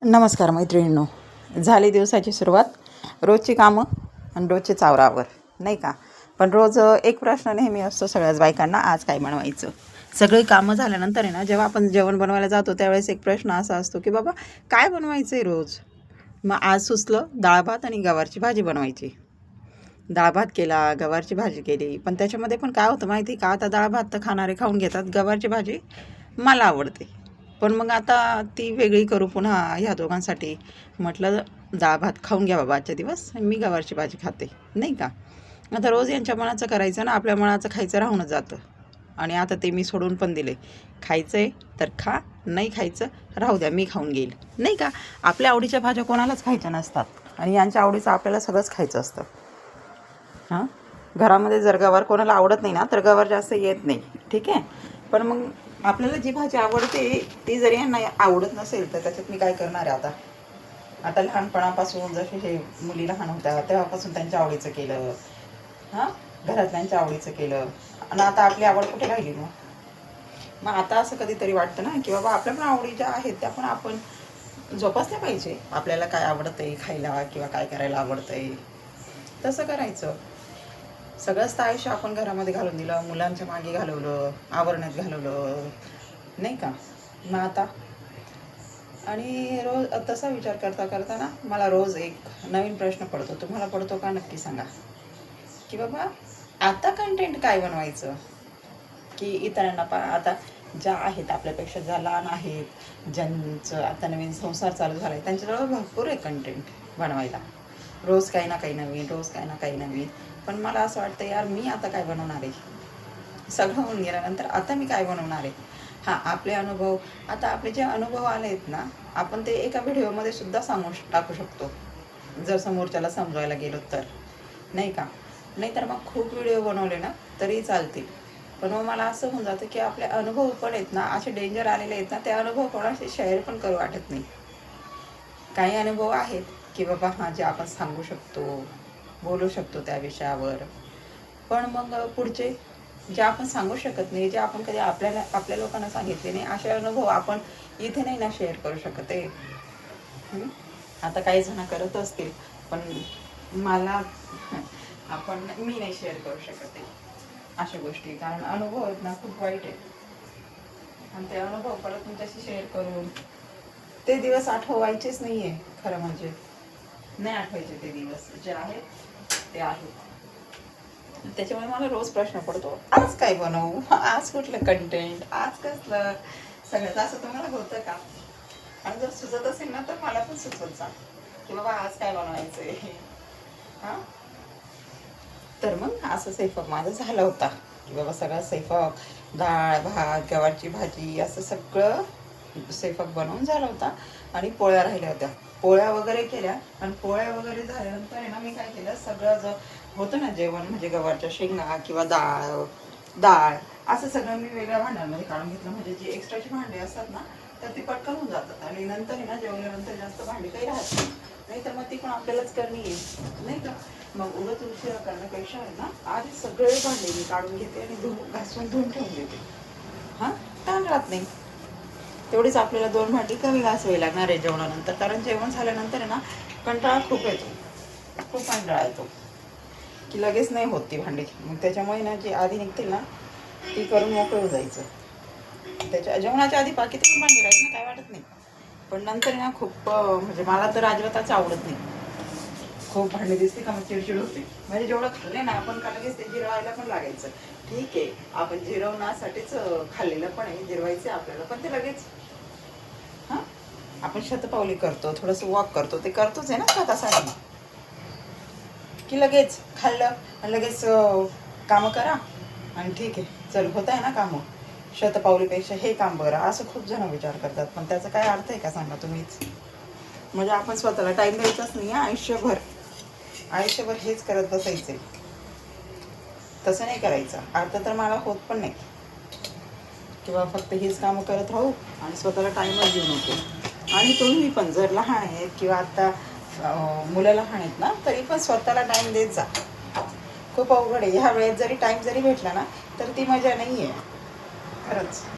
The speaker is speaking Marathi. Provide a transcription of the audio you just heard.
नमस्कार मैत्रिणींनो. झाली दिवसाची सुरुवात. रोजची कामं आणि रोजचे आवरावर, नाही का. पण रोज एक प्रश्न नेहमी असतो सगळ्याच बायकांना, आज काय बनवायचं. सगळी कामं झाल्यानंतर आहे ना, जेव्हा आपण जेवण बनवायला जातो त्यावेळेस एक प्रश्न असा असतो की बाबा काय बनवायचं आहे रोज. मग आज सुचलं डाळ भात आणि गवारची भाजी बनवायची. डाळ भात केला, गवारची भाजी केली. पण त्याच्यामध्ये पण काय होतं माहिती का, आता डाळ भात तर खाणारे खाऊन घेतात, गवारची भाजी मला आवडते. पण मग आता ती वेगळी करू पुन्हा ह्या दोघांसाठी. म्हटलं डाळ भात खाऊन घ्या बाबा आजच्या दिवस, मी गवारची भाजी खाते, नाही का. आता रोज यांच्या मनाचं करायचं ना, आपल्या मनाचं खायचं राहूनच जातं. आणि आता ते मी सोडून पण दिले. खायचं आहे तर खा, नाही खायचं राहू द्या, मी खाऊन घेईल, नाही का. आपल्या आवडीच्या भाज्या कोणालाच खायच्या नसतात आणि यांच्या आवडीचं आपल्याला सगळंच खायचं असतं. हां, घरामध्ये जर गवार कोणाला आवडत नाही ना, तर गवार जास्त येत नाही, ठीक आहे. पण मग आपल्याला जी भाजी आवडते ती जरी यांना आवडत नसेल तर त्याच्यात मी काय करणार आहे. आता लहानपणापासून जसे हे मुली लहान होत्या तेव्हापासून त्यांच्या आवडीचं केलं, हां, घरातल्यांच्या आवडीचं केलं. आणि आता आपली आवड कुठे राहिली मग आता असं कधीतरी वाटतं ना की बाबा आपल्या पण आवडी ज्या आहेत त्या पण आपण जोपासल्या पाहिजे. आपल्याला काय आवडतंय खायला किंवा काय करायला आवडतंय तसं करायचं. सगळंच तर आयुष्य आपण घरामध्ये घालून दिलं, मुलांच्या मागे घालवलं, आवरण्यात घालवलं, नाही का. मग आता आणि रोज तसा विचार करता करता ना मला रोज एक नवीन प्रश्न पडतो. तुम्हाला पडतो का नक्की सांगा की बाबा आता कंटेंट काय बनवायचं. की इतरांना आता ज्या आहेत आपल्यापेक्षा, ज्या लहान आहेत, ज्यांचं आता नवीन संसार चालू झाला आहे, त्यांच्याजवळ भरपूर आहे कंटेंट बनवायला. रोज काही ना काही नवीन, रोज काही ना काही नवीन. पण मला असं वाटतं यार, मी आता काय बनवणार आहे. सगळं होऊन गेल्यानंतर आता मी काय बनवणार आहे. हां, आपले अनुभव, आता आपले जे अनुभव आले आहेत ना, आपण ते एका व्हिडिओमध्ये सुद्धा सांगू टाकू शकतो जर समोरच्याला समजवायला गेलो तर, नाही का. नाहीतर मग खूप व्हिडिओ बनवले ना तरी चालतील. पण मग मला असं होऊन जातं की आपले अनुभव पण आहेत ना, असे डेंजर आलेले आहेत ना, ते अनुभव कोणाशी शेअर पण करू वाटत नाही. काही अनुभव आहेत की बाबा हां, जे आपण सांगू शकतो, बोलू शकतो त्या विषयावर. पण मग पुढचे जे आपण सांगू शकत नाही, जे आपण कधी आपल्या लोकांना सांगितले नाही, असे अनुभव आपण इथे नाही ना शेअर करू शकत आहे. आता काही जण करत असतील पण मला मी नाही शेअर करू शकत आहे अशा गोष्टी, कारण अनुभव आहेत ना खूप वाईट आहे. आणि ते अनुभव परत तुमच्याशी शेअर करून ते दिवस आठवायचेच नाही आहे. खरं म्हणजे नाही आठवायचे ते दिवस, जे आहेत ते आहेत. त्याच्यामुळे मला रोज प्रश्न पडतो, आज काय बनवू, आज कुठलं कंटेंट, आज कसलं सगळं. असं तुम्हाला होतं का. आणि जर सुचत असेल ना तर मला पण सुचवत जा की बाबा आज काय बनवायचं आहे. हां, तर मग असं स्वयंपाक माझा झाला होता की बाबा सगळा स्वयंपाक, डाळ भात गवारची भाजी असं सगळं स्वयंपाक बनवून झाला होता. आणि पोळ्या राहिल्या होत्या, पोळ्या वगैरे केल्या. आणि पोळ्या वगैरे झाल्यानंतर आहे ना मी काय केलं, सगळं जो होतं ना जेवण, म्हणजे गवारच्या शेंगा किंवा डाळ डाळ असं सगळं मी वेगळ्या भांड्यांमध्ये काढून घेतलं. म्हणजे जी एक्स्ट्राची भांडी असतात ना तर ती पटकन होऊन जातात. आणि नंतर आहे ना जेवल्यानंतर जास्त भांडी काही राहत नाही, तर मग ती पण आपल्यालाच करणी येईल, नाही का. मग उगाच उशिरा करण्यापेक्षा आहे ना आधी सगळे भांडे मी काढून घेते आणि घासून धुवून ठेवून देते. हां, ताण राहत नाही. तेवढीच आपल्याला 2 भांडी कमी घासावी लागणार आहे जेवणानंतर, कारण जेवण झाल्यानंतर आहे ना कंटाळा खूप येतो, खूप कंटाळा येतो की लगेच नाही होत ती भांडी. मग त्याच्यामुळे ना जी आधी निघतील ना ती करून मोकळं जायचं. त्याच्या जेवणाच्या आधी बाकी ते भांडी राहील ना, काय वाटत नाही. पण नंतर ना खूप म्हणजे मला तर अजिबातच आवडत नाही. खूप भांडी दिसते का मग चिडचिड होते. म्हणजे जेवढं खाल्ले ना आपण का लगेच ते जिरवायला पण लागायचं. ठीक आहे, आपण जिरवण्यासाठीच खाल्लेलं पण आहे, जिरवायचं आपल्याला, पण ते लगेच हां, आपण शतपावली करतो, थोडंसं वॉक करतो, ते करतोच आहे ना स्वतःसाठी. की लगेच खाल्लं आणि लगेच कामं करा आणि ठीक आहे, चल होत आहे ना कामं, शतपावलीपेक्षा हे काम बरं, असं खूप जण विचार करतात. पण त्याचा काय अर्थ आहे का सांगा तुम्हीच. म्हणजे आपण स्वतःला टाईम द्यायचाच नाही आयुष्यभर, आयुष्यभर हेच करत बसायचे. तसं नाही करायचं. अर्थ तर मला होत पण नाही किंवा फक्त हेच कामं करत राहू आणि स्वतःला टाईमच देऊ नको. आणि तुम्ही पण जर लहान आहेत किंवा आत्ता मुलं लहान आहेत ना, तरी पण स्वतःला टाईम देत जा. खूप अवघड आहे ह्या वेळेत. जरी टाईम जरी भेटला ना तर ती मजा नाही आहे खरंच.